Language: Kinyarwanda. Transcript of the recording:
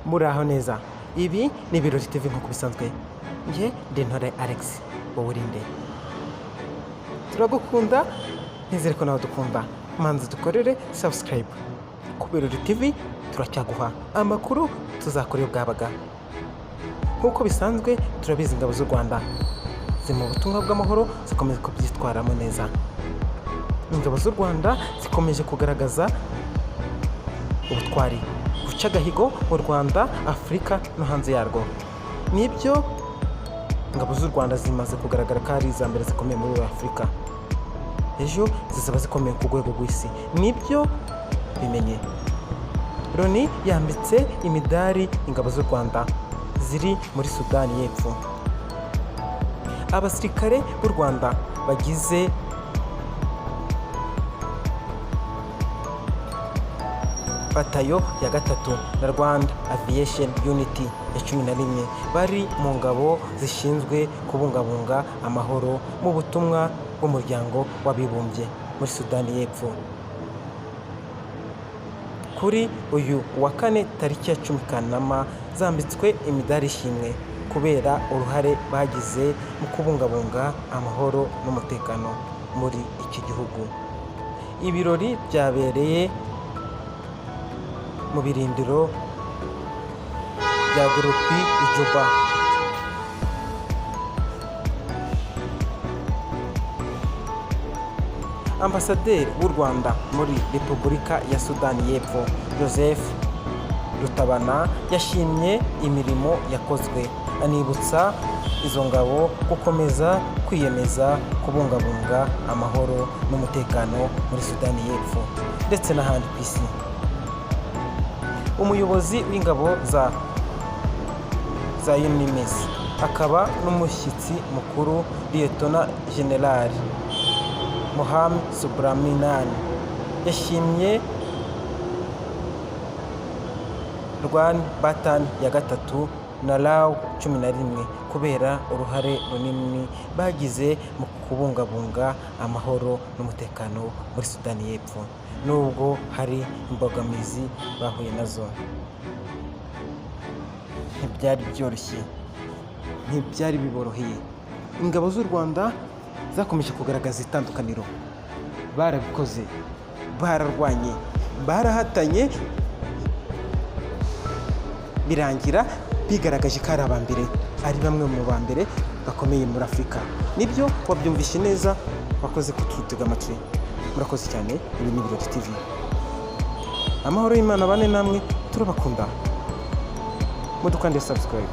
muraho neza. Ibi ni Ibirori TV nk'uko bisanzwe. Njye ndi Ntore Alex, wowe urinde. Turagukunda, nizere ko nawe dukunda. Manzi dukorere subscribe. Ku Birori TV turacyaguha amakuru tuzakorera bwabaga. Nk'uko bisanzwe turabizi ingabo z'u Rwanda ziri mu butumwa bw'amahoro, zikomeza kubyitwaramo neza. Ingabo z'u Rwanda zikomeje kugaragaza ubutwari, guca agahigo mu Rwanda, Afurika no hanze yarwo. Nibyo ingabo z'u Rwanda zimaze kugaragara ko ari iza mbere zikomeye muri Afurika. Ejo zizaba zikomeye ku rwego rw'isi. Nibyo bimenye. Loni yambitse imidari ingabo z'u Rwanda ziri muri Sudani y'Epfo. Abasirikare b'u Rwanda bagize batayo ya gatatu na Rwanda Aviation Unity ya 11 bari mu ngabo zishinzwe kubungabunga amahoro mu butumwa bw'umuryango w'abibumbye muri Sudani y'Epfo. Kuri uyu wa kane tariki ya 10 Kanama zambitswe imidari ishimwe kubera uruhare bagize mu kubungabunga amahoro n'umutekano muri iki gihugu. Ibirori byabereye mu birindiro bya Gurupi Ijuba. Ambasaderi w'u Rwanda muri Repubulika ya Sudani y'Epfo, Joseph Rutabana, yashimye imirimo yakozwe, anibutsa izo ngabo gukomeza kwiyemeza kubungabunga amahoro n'umutekano muri Sudani y'Epfo ndetse n'ahandi ku isi. Umuyobozi w'ingabo za UNMISS akaba n'umushyitsi mukuru Lieutenant General Mohamed Subramanian yashimye Rwanda Battalion ya gatatu na RAW 11 kubera uruhare runini bagize mu kubungabunga amahoro n'umutekano muri Sudani y'Epfo, nubwo hari imbogamizi bahuye nazo. Ntibyari byoroshye, ntibyari biboroheye. Ingabo z'u Rwanda zakomeje kugaragaza itandukaniro. Barabikoze, bararwanye, barahatanye, birangira bigaragaje ko ari abambere, ari bamwe mu bambere bakomeye muri Afurika. Nibyo wabyumvishe neza, wakoze kututega amatwi. Murakoze cyane. Ibi ni Ibirori TV. Amahoro y'Imana bane namwe, turabakunda. Mudukande subscribe.